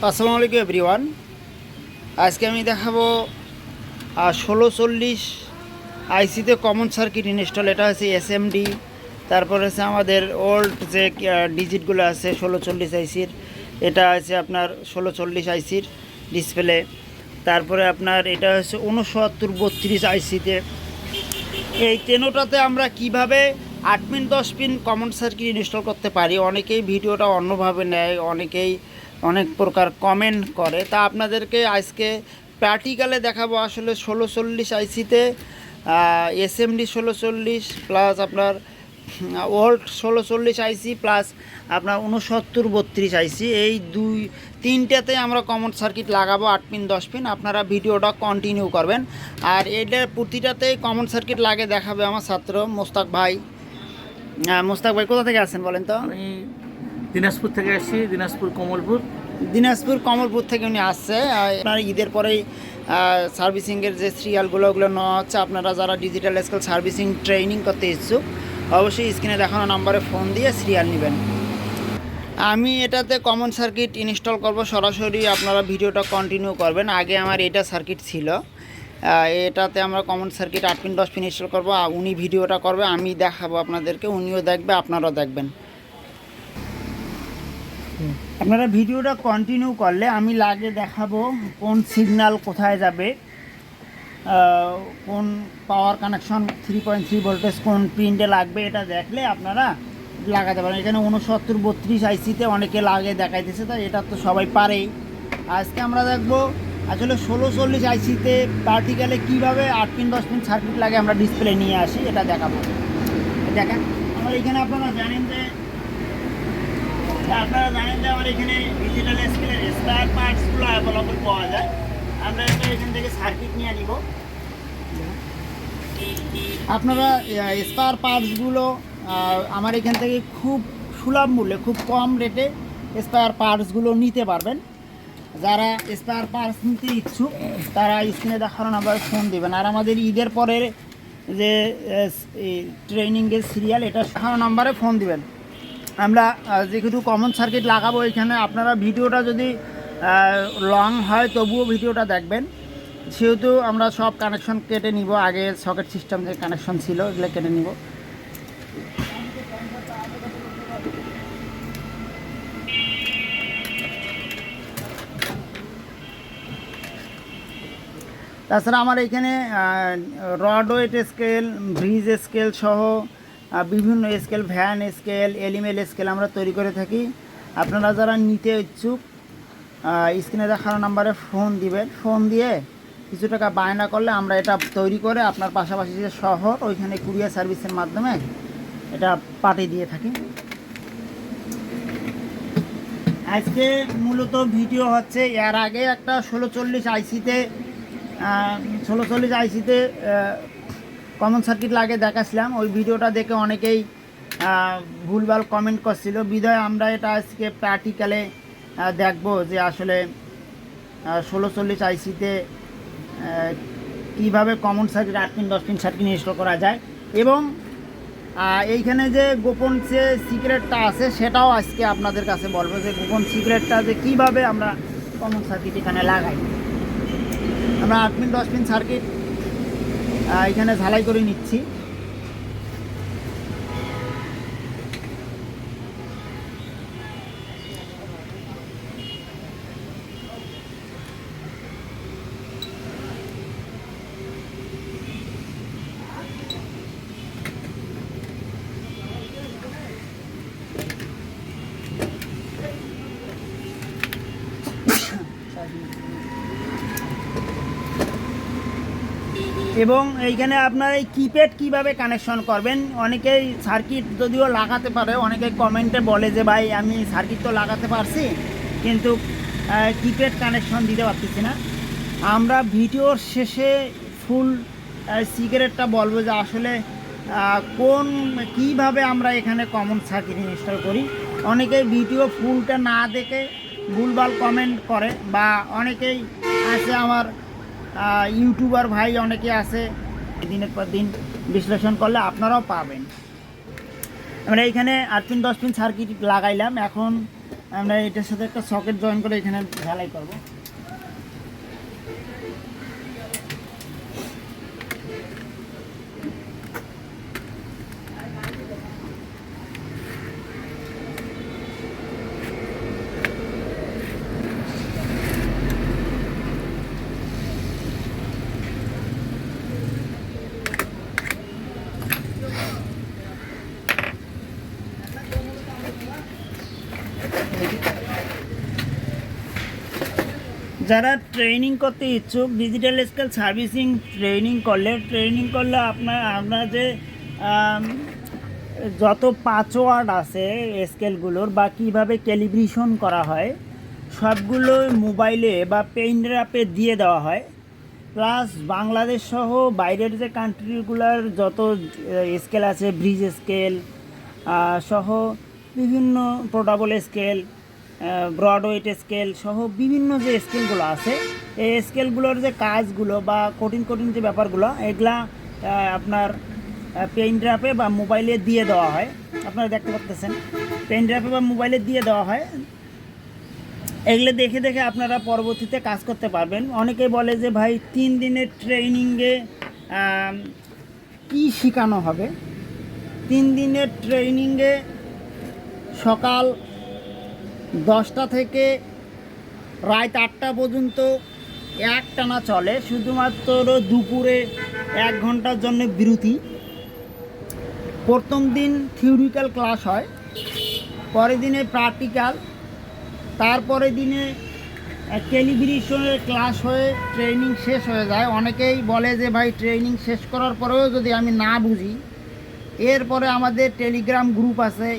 আসসালামু আলাইকুম এভরিওয়ান। আজকে আমি দেখাবো 1640 আইসিতে কমন সার্কিট ইনস্টল। এটা হচ্ছে এসএমডি, তারপর হচ্ছে আমাদের ওল্ড যে ডিজিটগুলো আছে 1640 আইসির, এটা আছে আপনার 1640 আইসির ডিসপ্লে। তারপরে আপনার এটা হচ্ছে 6932 আইসিতে। এই তেনোটাতে আমরা কিভাবে 8 pin 10 pin common circuit install করতে পারি। অনেকেই ভিডিওটা অন্যভাবে নেয়, অনেকেই অনেক প্রকার কমেন্ট করে, তা আপনাদেরকে আজকে প্র্যাকটিক্যালে দেখাবো। আসলে 1640 আইসিতে এসএমডি 1640 প্লাস আপনার ওল্ড 1640 আইসি প্লাস আপনার 6932 আইসি, এই তিনটাতে আমরা কমন সার্কিট লাগাবো 8 পিন 10 পিন। আপনারা ভিডিওটা কন্টিনিউ করবেন। আর এটার প্রতিটাতেই কমন সার্কিট লাগে দেখাবে আমার ছাত্র মোস্তাক ভাই। মোস্তাক ভাই কোথা থেকে আসছেন বলেন তো? আমি দিনাজপুর থেকে আসছি, দিনাজপুর কমলপুর থেকে উনি আসছে। আপনার ঈদের পরেই সার্ভিসিংয়ের যে সিরিয়ালগুলো ওগুলো নেওয়া হচ্ছে। আপনারা যারা ডিজিটাল স্কেল সার্ভিসিং ট্রেনিং করতে ইচ্ছুক অবশ্যই স্ক্রিনে দেখানো নাম্বারে ফোন দিয়ে সিরিয়াল নেবেন। আমি এটাতে কমন সার্কিট ইনস্টল করব সরাসরি, আপনারা ভিডিওটা কন্টিনিউ করবেন। আগে আমার এটা সার্কিট ছিল, এটাতে আমরা common circuit 8 pin 10 pin install করবো। উনি ভিডিওটা করবে, আমি দেখাবো আপনাদেরকে, উনিও দেখবে আপনারাও দেখবেন। আপনারা ভিডিওটা কন্টিনিউ করলে আমি লাগে দেখাবো কোন সিগন্যাল কোথায় যাবে, কোন পাওয়ার কানেকশন 3.3 ভোল্টেজ কোন পিনটে লাগবে, এটা দেখলে আপনারা লাগাতে পারেন। এখানে 6932 আইসিতে অনেকে লাগে দেখাইতেছে, তাই এটা তো সবাই পারেই। আজকে আমরা দেখবো আসলে 1640 আইসিতে প্র্যাকটিক্যালে কীভাবে 8 পিন 10 পিন সার্কিট লাগে আমরা ডিসপ্লে নিয়ে আসি, এটা দেখাবো। দেখেন আমার এখানে আপনারা জানেন যে আমার এখানে ডিজিটাল স্কেলের স্পেয়ার পার্টসগুলো অ্যাভেলেবল পাওয়া যায়। আমরা এখান থেকে সার্কিট নিয়ে নিব। আপনারা স্পেয়ার পার্টসগুলো আমার এখান থেকে খুব সুলভ মূল্যে, খুব কম রেটে স্পেয়ার পার্টসগুলো নিতে পারবেন। যারা স্পেয়ার পার্টস নিতে ইচ্ছুক তারা স্ক্রিনে দেখানো নাম্বারে ফোন দেবেন। আর আমাদের ঈদের পরের যে ট্রেনিংয়ের সিরিয়াল, এটা দেখানো নাম্বারে ফোন দিবেন। আমরা যেহেতু কমন সার্কিট লাগাবো এখানে, আপনারা ভিডিওটা যদি লং হয় তবুও ভিডিওটা দেখবেন। সেহেতু আমরা সব কানেকশন কেটে নিব, আগে সকেট সিস্টেম যে কানেকশন ছিল এগুলো কেটে নিব। তাছাড়া আমার এখানে rod weight scale, bridge scale সহ বিভিন্ন স্কেল, ভ্যান স্কেল, এলিমেল স্কেল আমরা তৈরি করে থাকি। আপনারা যারা নিতে ইচ্ছুক স্ক্রিনে দেখানো নাম্বারে ফোন দিবেন। ফোন দিয়ে কিছু টাকা বায়না করলে আমরা এটা তৈরি করে আপনার পাশাপাশি যে শহর ওইখানে কুরিয়ার সার্ভিসের মাধ্যমে এটা পাঠিয়ে দিয়ে থাকি। আজকে মূলত ভিডিও হচ্ছে, এর আগে একটা 1640 আইসিতে কমন সার্কিট লাগে দেখাছিলাম। ওই ভিডিওটা দেখে অনেকেই ভুলভাল কমেন্ট করছিল, বিধায় আমরা এটা আজকে প্র্যাকটিক্যালে দেখব যে আসলে 1640 আইসিতে কীভাবে common circuit 8 pin 10 pin circuit install করা যায়, এবং এইখানে যে গোপন যে সিক্রেটটা আছে সেটাও আজকে আপনাদের কাছে বলবো, যে গোপন সিক্রেটটা যে কীভাবে আমরা কমন সার্কিট এখানে লাগাই। আমরা 8 পিন 10 পিন সার্কিট এখানে ঝালাই করে নিচ্ছি। এবং এইখানে আপনার এই কিপ্যাড কীভাবে কানেকশন করবেন, অনেকেই সার্কিট যদিও লাগাতে পারে, অনেকে কমেন্টে বলে যে ভাই আমি সার্কিট তো লাগাতে পারছি কিন্তু কিপ্যাড কানেকশন দিতে পারতেছি না। আমরা ভিডিওর শেষে ফুল সিক্রেটটা বলবো যে আসলে কীভাবে আমরা এখানে কমন সার্কিট ইনস্টল করি। অনেকেই ভিডিও ফুলটা না দেখে ভুলভাল কমেন্ট করে, বা অনেকেই আছে আমার ইউটিউবার ভাই অনেকে আছে, দিনের পর দিন বিশ্লেষণ করলে আপনারাও পাবেন। আমরা এইখানে 8 পিন 10 পিন সার্কিট লাগাইলাম। এখন আমরা এটার সাথে একটা সকেট জয়েন করে এখানে ঢালাই করব। যারা ট্রেনিং করতে ইচ্ছুক, ডিজিটাল স্কেল সার্ভিসিং ট্রেনিং করলে আপনার যে যত পাসওয়ার্ড আছে স্কেলগুলোর বা কীভাবে ক্যালিব্রেশন করা হয় সবগুলো মোবাইলে বা পেন ড্রাইভে দিয়ে দেওয়া হয়। প্লাস বাংলাদেশ সহ বাইরের যে কান্ট্রিগুলোর যত স্কেল আছে, ব্রিজ স্কেল সহ বিভিন্ন পোর্টেবল স্কেল, ব্রডওয়েট স্কেল সহ বিভিন্ন যে স্কেলগুলো আছে, এই স্কেলগুলোর যে কাজগুলো বা কঠিন যে ব্যাপারগুলো এগুলা আপনার পেন ড্রাইভে বা মোবাইলে দিয়ে দেওয়া হয়। আপনারা দেখতে পাচ্ছেন পেন ড্রাইভে বা মোবাইলে দিয়ে দেওয়া হয়। এগুলো দেখে আপনারা পরবর্তীতে কাজ করতে পারবেন। অনেকে বলে যে ভাই 3 দিনের ট্রেনিংয়ে কি শেখানো হবে। 3 দিনের ট্রেনিংয়ে সকাল 10টা থেকে রাত 8টা পর্যন্ত একটানা চলে, শুধুমাত্র দুপুরে 1 ঘন্টার জন্য বিরতি। প্রথম দিন থিওরিক্যাল ক্লাস হয়, পরের দিনে প্র্যাকটিক্যাল, তারপরে দিনে ক্যালিব্রেশনের ক্লাস হয়ে ট্রেনিং শেষ হয়ে যায়। অনেকেই বলে যে ভাই ট্রেনিং শেষ করার পরেও যদি আমি না বুঝি, এরপরে আমাদের টেলিগ্রাম গ্রুপ আছে।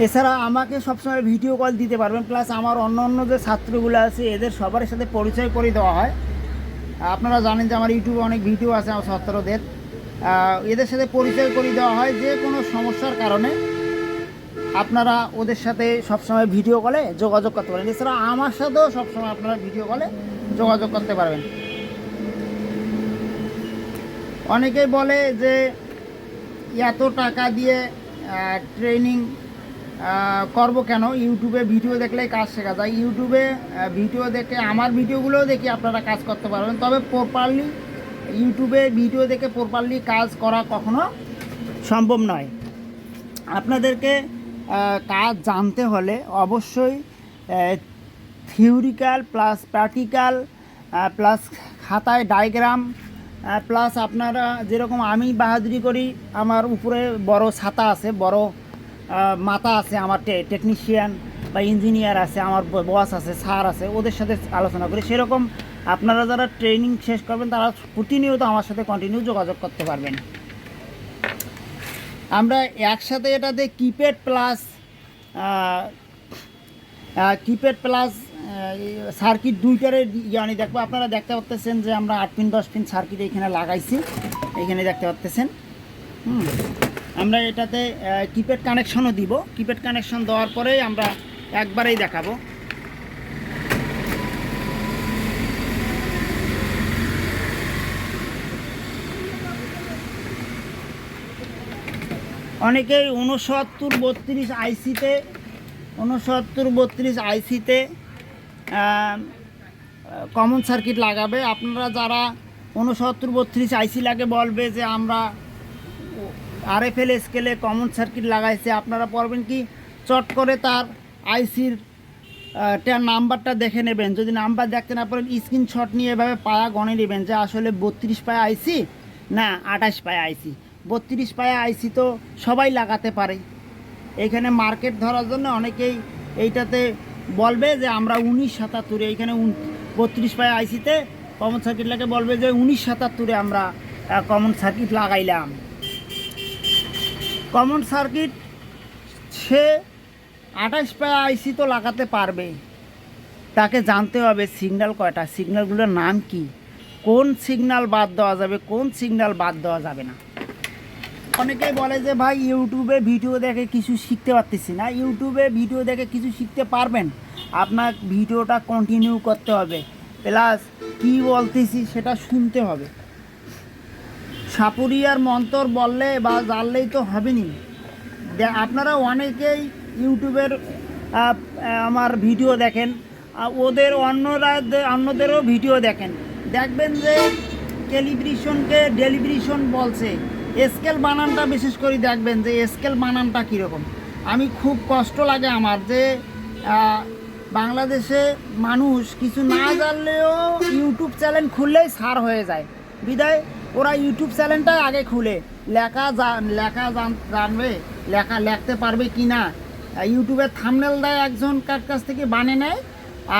এছাড়া আমাকে সবসময় ভিডিও কল দিতে পারবেন। প্লাস আমার অন্য যে ছাত্রগুলো আছে এদের সবার সাথে পরিচয় করে দেওয়া হয়। আপনারা জানেন যে আমার ইউটিউবে অনেক ভিডিও আছে আমার ছাত্রদের, এদের সাথে পরিচয় করে দেওয়া হয়। যে কোনো সমস্যার কারণে আপনারা ওদের সাথে সবসময় ভিডিও কলে যোগাযোগ করতে পারেন। এছাড়া আমার সাথেও সবসময় আপনারা ভিডিও কলে যোগাযোগ করতে পারবেন। অনেকেই বলে যে এত টাকা দিয়ে ট্রেনিং করব কেন, ইউটিউবে ভিডিও দেখলেই কাজ শেখা যায়। ইউটিউবে ভিডিও দেখে আমার ভিডিওগুলোও দেখে আপনারা কাজ করতে পারবেন। তবে প্রপারলি ইউটিউবে ভিডিও দেখে প্রপারলি কাজ করা কখনো সম্ভব নয়। আপনাদেরকে কাজ জানতে হলে অবশ্যই থিওরিক্যাল প্লাস প্র্যাকটিক্যাল প্লাস খাতায় ডায়াগ্রাম প্লাস আপনারা যেরকম আমি বাহাদুরি করি, আমার উপরে বড় ছাতা আছে, বড় মাথা আছে, আমার টেকনিশিয়ান বা ইঞ্জিনিয়ার আছে, আমার বস আছে, স্যার আছে, ওদের সাথে আলোচনা করি। সেরকম আপনারা যারা ট্রেনিং শেষ করবেন তারা প্রতিনিয়ত আমার সাথে কন্টিনিউ যোগাযোগ করতে পারবেন। আমরা একসাথে এটাতে কিপ্যাড প্লাস সার্কিট দুইটারে জানি দেখবো। আপনারা দেখতে পাচ্ছেন যে আমরা 8 পিন 10 পিন সার্কিট এখানে লাগাইছি, এখানে দেখতে পাচ্ছেন। আমরা এটাতে কিপ্যাড কানেকশনও দিব। কিপ্যাড কানেকশন দেওয়ার পরেই আমরা একবারেই দেখাবো। অনেকেই 6932 আইসিতে কমন সার্কিট লাগাবে। আপনারা যারা 6932 আইসি লাগে বলবে যে আমরা আরএফএল স্কেলে কমন সার্কিট লাগাইছে, আপনারা পারবেন কি চট করে তার আইসির নাম্বারটা দেখে নেবেন। যদি নাম্বার দেখতে না পারেন স্ক্রিনশট নিয়ে এভাবে পায়া গণে নেবেন যে আসলে 32 পায়া আইসি না 28 পায়া আইসি। 32 পায়া আইসি তো সবাই লাগাতে পারে। এখানে মার্কেট ধরার জন্য অনেকেই এইটাতে বলবে যে আমরা 1977, এইখানে 32 পায়া আইসিতে কমন সার্কিট লাগে বলবে যে 1977 আমরা কমন সার্কিট লাগাইলাম। কমন সার্কিট সে 28 পায়া আইসি তো লাগাতে পারবে, তাকে জানতে হবে সিগন্যাল কয়টা, সিগন্যালগুলোর নাম কি, কোন সিগন্যাল বাদ দেওয়া যাবে, কোন সিগন্যাল বাদ দেওয়া যাবে না। অনেকেই বলে যে ভাই ইউটিউবে ভিডিও দেখে কিছু শিখতে পারতেছি না। ইউটিউবে ভিডিও দেখে কিছু শিখতে পারবেন, আপনার ভিডিওটা কন্টিনিউ করতে হবে, প্লাস কি বলতেছি সেটা শুনতে হবে। সাপুরিয়ার মন্তর বললে বা জানলেই তো হবে নি। আপনারা অনেকেই ইউটিউবের আমার ভিডিও দেখেন, ওদের অন্যদেরও ভিডিও দেখেন, দেখবেন যে ক্যালিব্রেশনকে ডেলিব্রেশন বলছে। স্কেল বানানটা বিশেষ করে দেখবেন যে স্কেল বানানটা কীরকম। আমি খুব কষ্ট লাগে আমার যে বাংলাদেশে মানুষ কিছু না জানলেও ইউটিউব চ্যানেল খুললেই সার হয়ে যায়, বিদায় ওরা ইউটিউব চ্যানেলটাই আগে খুলে লেখা জানবে, লিখতে পারবে কি না। ইউটিউবের থাম্বনেল দেয় একজন কাছ থেকে বানিয়ে নেয়,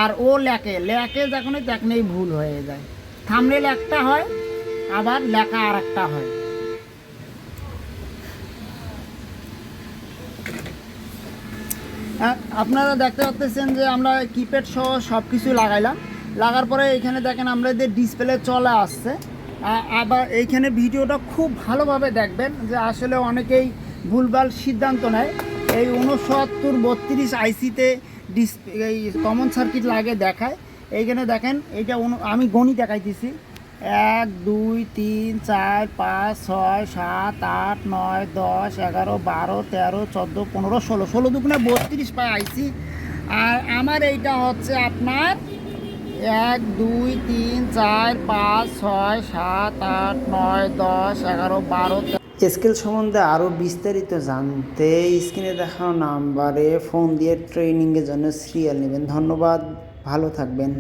আর ও লেখে যখনই ভুল হয়ে যায়। থাম্বনেল একটা হয়, আবার লেখা আর একটা হয়। আপনারা দেখতে পাচ্ছেন যে আমরা কিপ্যাড সহ সব কিছু লাগার পরে এখানে দেখেন আমাদের ডিসপ্লে চলে আসছে। আবার এইখানে ভিডিওটা খুব ভালোভাবে দেখবেন যে আসলে অনেকেই ভুলভাল সিদ্ধান্ত নেয়। এই 6932 আইসিতে এই কমন সার্কিট লাগে দেখায়। এইখানে দেখেন এইটা আমি গণি দেখাইতেছি, 1 2 3 4 5 6 7 8 9 10 11 12 13 14 15 16 দুগুণে 32 পায় আইসি। আর আমার এইটা হচ্ছে আপনার 1 2 3 4 5 6 7 8 9 10 11 12। স্কেল সম্বন্ধে আরও বিস্তারিত জানতে স্ক্রিনে দেখানো নাম্বারে ফোন দিয়ে ট্রেনিংয়ের জন্য সিরিয়াল নেবেন। ধন্যবাদ, ভালো থাকবেন।